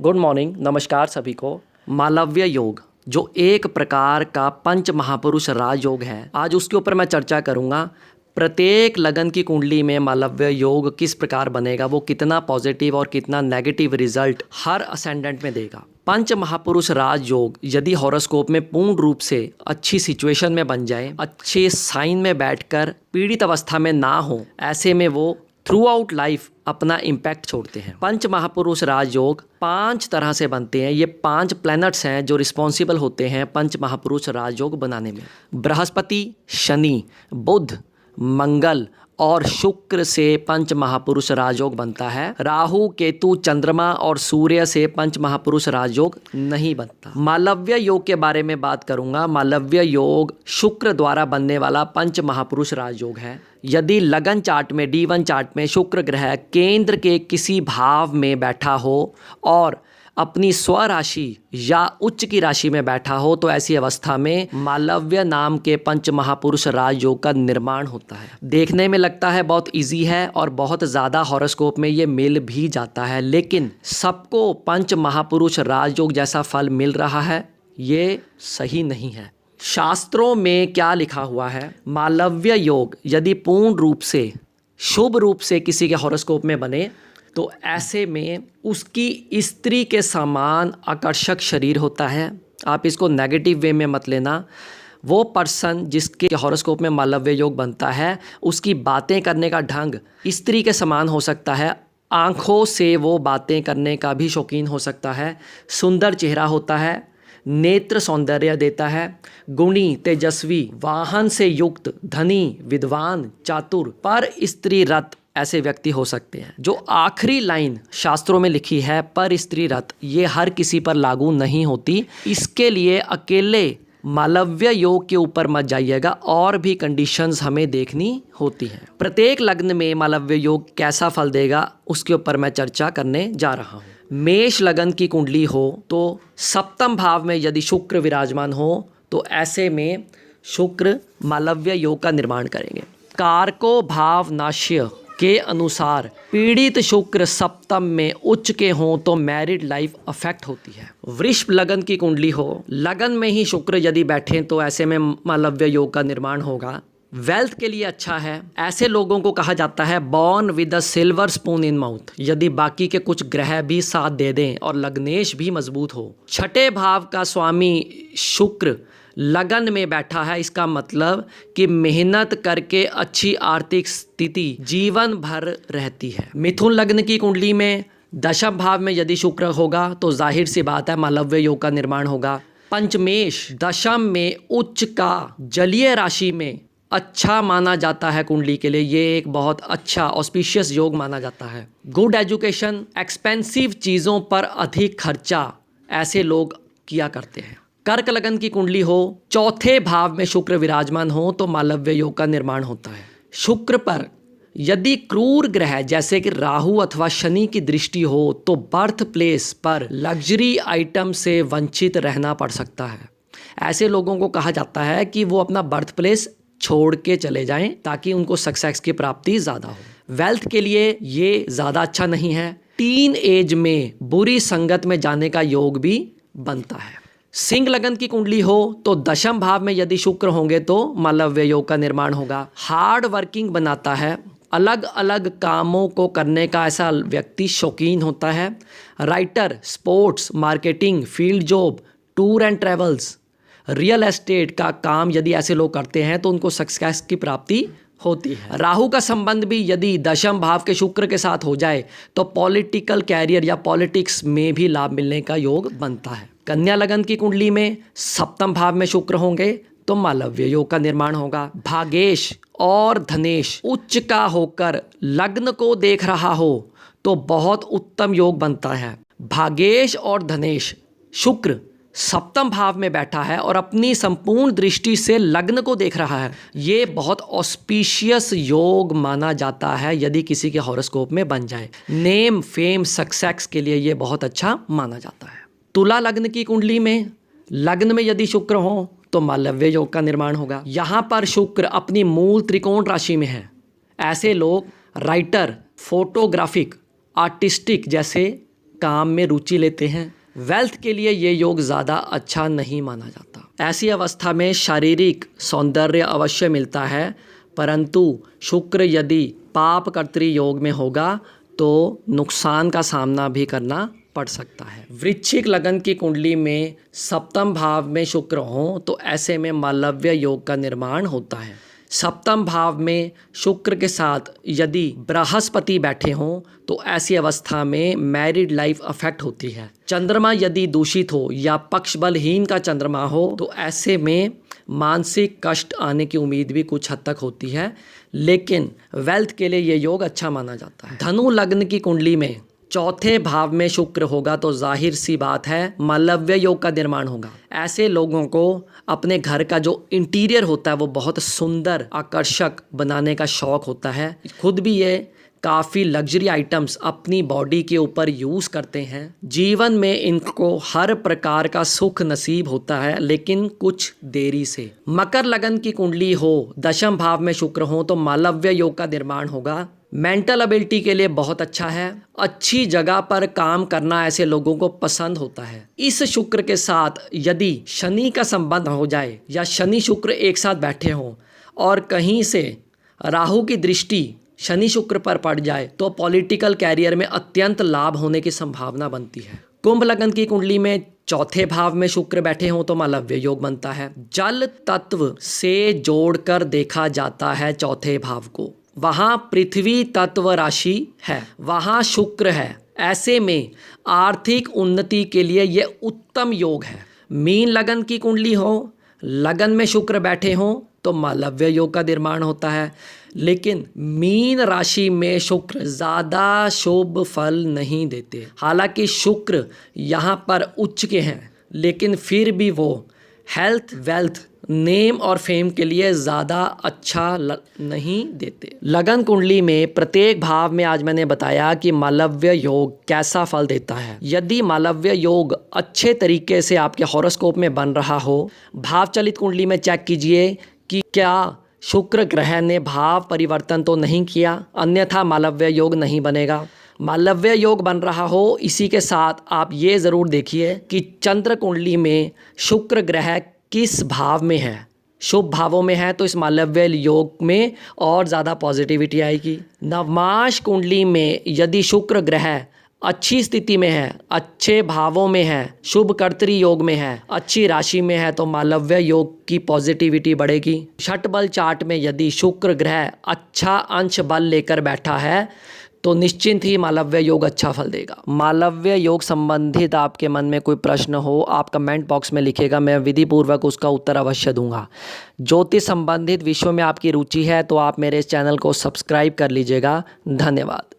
Good morning, नमस्कार सभी को। मालव्य योग जो एक प्रकार का पंच महापुरुष राजयोग है, आज उसके ऊपर मैं चर्चा करूंगा। प्रत्येक लगन की कुंडली में मालव्य योग किस प्रकार बनेगा, वो कितना पॉजिटिव और कितना नेगेटिव रिजल्ट हर असेंडेंट में देगा। पंच महापुरुष राजयोग यदि हॉरोस्कोप में पूर्ण रूप से अच्छी सिचुएशन में बन जाए, अच्छे साइन में बैठकर पीड़ित अवस्था में ना हो, ऐसे में वो थ्रू आउट लाइफ अपना इम्पैक्ट छोड़ते हैं। पंच महापुरुष राजयोग 5 तरह से बनते हैं। ये 5 प्लैनेट्स हैं जो रिस्पॉन्सिबल होते हैं पंच महापुरुष राजयोग बनाने में। बृहस्पति, शनि, बुध, मंगल और शुक्र से पंच महापुरुष राजयोग बनता है। राहु, केतु, चंद्रमा और सूर्य से पंच महापुरुष राजयोग नहीं बनता। मालव्य योग के बारे में बात करूंगा। मालव्य योग शुक्र द्वारा बनने वाला पंच महापुरुष राजयोग है। यदि लगन चार्ट में D1 चार्ट में शुक्र ग्रह केंद्र के किसी भाव में बैठा हो और अपनी स्वराशि या उच्च की राशि में बैठा हो, तो ऐसी अवस्था में मालव्य नाम के पंच महापुरुष राजयोग का निर्माण होता है। देखने में लगता है बहुत इजी है और बहुत ज़्यादा हॉरोस्कोप में ये मिल भी जाता है, लेकिन सबको पंच महापुरुष राजयोग जैसा फल मिल रहा है, ये सही नहीं है। शास्त्रों में क्या लिखा हुआ है? मालव्य योग यदि पूर्ण रूप से शुभ रूप से किसी के हॉरोस्कोप में बने, तो ऐसे में उसकी स्त्री के समान आकर्षक शरीर होता है। आप इसको नेगेटिव वे में मत लेना। वो पर्सन जिसके हॉरोस्कोप में मालव्य योग बनता है, उसकी बातें करने का ढंग स्त्री के समान हो सकता है। आँखों से वो बातें करने का भी शौकीन हो सकता है। सुंदर चेहरा होता है, नेत्र सौंदर्य देता है, गुणी, तेजस्वी, वाहन से युक्त, धनी, विद्वान, चातुर, पर स्त्री रत ऐसे व्यक्ति हो सकते हैं। जो आखिरी लाइन शास्त्रों में लिखी है पर स्त्री रत, ये हर किसी पर लागू नहीं होती। इसके लिए अकेले मालव्य योग के ऊपर मत जाइएगा, और भी कंडीशंस हमें देखनी होती हैं। प्रत्येक लग्न में मालव्य योग कैसा फल देगा उसके ऊपर मैं चर्चा करने जा रहा हूँ। मेष लगन की कुंडली हो तो सप्तम भाव में यदि शुक्र विराजमान हो, तो ऐसे में शुक्र मालव्य योग का निर्माण करेंगे। कारको भाव नाश्य के अनुसार पीड़ित शुक्र सप्तम में उच्च के हों तो मैरिड लाइफ अफेक्ट होती है। वृष लगन की कुंडली हो, लगन में ही शुक्र यदि बैठे, तो ऐसे में मालव्य योग का निर्माण होगा। वेल्थ के लिए अच्छा है। ऐसे लोगों को कहा जाता है born with a silver spoon in mouth. यदि बाकी के कुछ ग्रह भी साथ दे दें और लग्नेश भी मजबूत हो। छठे भाव का स्वामी शुक्र लगन में बैठा है, इसका मतलब कि मेहनत करके अच्छी आर्थिक स्थिति जीवन भर रहती है। मिथुन लग्न की कुंडली में दशम भाव में यदि शुक्र होगा, तो जाहिर सी बात है मालव्य योग का निर्माण होगा। पंचमेश दशम में उच्च का जलीय राशि में अच्छा माना जाता है कुंडली के लिए। ये एक बहुत अच्छा ऑस्पिशियस योग माना जाता है। गुड एजुकेशन, एक्सपेंसिव चीज़ों पर अधिक खर्चा ऐसे लोग किया करते हैं। कर्क लगन की कुंडली हो, चौथे भाव में शुक्र विराजमान हो, तो मालव्य योग का निर्माण होता है। शुक्र पर यदि क्रूर ग्रह जैसे कि राहु अथवा शनि की दृष्टि हो, तो बर्थ प्लेस पर लग्जरी आइटम से वंचित रहना पड़ सकता है। ऐसे लोगों को कहा जाता है कि वो अपना बर्थ प्लेस छोड़ के चले जाएं, ताकि उनको सक्सेस की प्राप्ति ज़्यादा हो। वेल्थ के लिए ये ज़्यादा अच्छा नहीं है। टीन एज में बुरी संगत में जाने का योग भी बनता है। सिंह लगन की कुंडली हो तो दशम भाव में यदि शुक्र होंगे, तो मालव्य योग का निर्माण होगा। हार्ड वर्किंग बनाता है, अलग अलग कामों को करने का ऐसा व्यक्ति शौकीन होता है। Writer, sports, marketing, field job, tour and travels, real estate का काम यदि ऐसे लोग करते हैं, तो उनको सक्सेस की प्राप्ति होती है। राहु का संबंध भी यदि दशम भाव के शुक्र के साथ हो जाए, तो पॉलिटिकल कैरियर या पॉलिटिक्स में भी लाभ मिलने का योग बनता है। कन्या लगन की कुंडली में सप्तम भाव में शुक्र होंगे, तो मालव्य योग का निर्माण होगा। भागेश और धनेश उच्च का होकर लग्न को देख रहा हो, तो बहुत उत्तम योग बनता है। भागेश और धनेश शुक्र सप्तम भाव में बैठा है और अपनी संपूर्ण दृष्टि से लग्न को देख रहा है। ये बहुत ऑस्पिशियस योग माना जाता है यदि किसी के हॉरोस्कोप में बन जाए। नेम, फेम, सक्सेस के लिए ये बहुत अच्छा माना जाता है। तुला लग्न की कुंडली में लग्न में यदि शुक्र हो, तो मालव्य योग का निर्माण होगा। यहाँ पर शुक्र अपनी मूल त्रिकोण राशि में है। ऐसे लोग राइटर, फोटोग्राफिक, आर्टिस्टिक जैसे काम में रुचि लेते हैं। वेल्थ के लिए ये योग ज़्यादा अच्छा नहीं माना जाता। ऐसी अवस्था में शारीरिक सौंदर्य अवश्य मिलता है, परंतु शुक्र यदि पाप कर्तृ योग में होगा तो नुकसान का सामना भी करना पड़ सकता है। वृश्चिक लगन की कुंडली में सप्तम भाव में शुक्र हो तो ऐसे में मालव्य योग का निर्माण होता है। सप्तम भाव में शुक्र के साथ यदि बृहस्पति बैठे हों तो ऐसी अवस्था में मैरिड लाइफ अफेक्ट होती है। चंद्रमा यदि दूषित हो या पक्ष बलहीन का चंद्रमा हो तो ऐसे में मानसिक कष्ट आने की उम्मीद भी कुछ हद तक होती है, लेकिन वेल्थ के लिए ये योग अच्छा माना जाता है। धनु लग्न की कुंडली में चौथे भाव में शुक्र होगा तो जाहिर सी बात है मालव्य योग का निर्माण होगा। ऐसे लोगों को अपने घर का जो इंटीरियर होता है वो बहुत सुंदर आकर्षक बनाने का शौक होता है। खुद भी ये काफ़ी लग्जरी आइटम्स अपनी बॉडी के ऊपर यूज़ करते हैं। जीवन में इनको हर प्रकार का सुख नसीब होता है, लेकिन कुछ देरी से। मकर लगन की कुंडली हो, दशम भाव में शुक्र हो तो मालव्य योग का निर्माण होगा। मेंटल एबिलिटी के लिए बहुत अच्छा है। अच्छी जगह पर काम करना ऐसे लोगों को पसंद होता है। इस शुक्र के साथ यदि शनि का संबंध हो जाए या शनि शुक्र एक साथ बैठे हों और कहीं से राहु की दृष्टि शनि शुक्र पर पड़ जाए तो पॉलिटिकल कैरियर में अत्यंत लाभ होने की संभावना बनती है। कुंभ लगन की कुंडली में चौथे भाव में शुक्र बैठे हों तो मालव्य योग बनता है। जल तत्व से जोड़कर देखा जाता है चौथे भाव को। वहाँ पृथ्वी तत्व राशि है, वहाँ शुक्र है। ऐसे में आर्थिक उन्नति के लिए ये उत्तम योग है। मीन लगन की कुंडली हो, लगन में शुक्र बैठे हों तो मालव्य योग का निर्माण होता है, लेकिन मीन राशि में शुक्र ज़्यादा शुभ फल नहीं देते। हालांकि शुक्र यहाँ पर उच्च के हैं, लेकिन फिर भी वो हेल्थ, वेल्थ, नेम और फेम के लिए ज़्यादा अच्छा नहीं देते। लगन कुंडली में प्रत्येक भाव में आज मैंने बताया कि मालव्य योग कैसा फल देता है। यदि मालव्य योग अच्छे तरीके से आपके हॉरोस्कोप में बन रहा हो, भाव चलित कुंडली में चेक कीजिए कि क्या शुक्र ग्रह ने भाव परिवर्तन तो नहीं किया, अन्यथा मालव्य योग नहीं बनेगा। मालव्य योग बन रहा हो, इसी के साथ आप ये ज़रूर देखिए कि चंद्र कुंडली में शुक्र ग्रह किस भाव में है। शुभ भावों में है तो इस मालव्य योग में और ज़्यादा पॉजिटिविटी आएगी। नवमाश कुंडली में यदि शुक्र ग्रह अच्छी स्थिति में है, अच्छे भावों में है, शुभ कर्तृ योग में है, अच्छी राशि में है तो मालव्य योग की पॉजिटिविटी बढ़ेगी। छठ बल चार्ट में यदि शुक्र ग्रह अच्छा अंश बल लेकर बैठा है तो निश्चिंत ही मालव्य योग अच्छा फल देगा। मालव्य योग संबंधित आपके मन में कोई प्रश्न हो, आप कमेंट बॉक्स में लिखेगा, मैं विधि पूर्वक उसका उत्तर अवश्य दूंगा। ज्योतिष संबंधित विषयों में आपकी रुचि है तो आप मेरे इस चैनल को सब्सक्राइब कर लीजिएगा। धन्यवाद।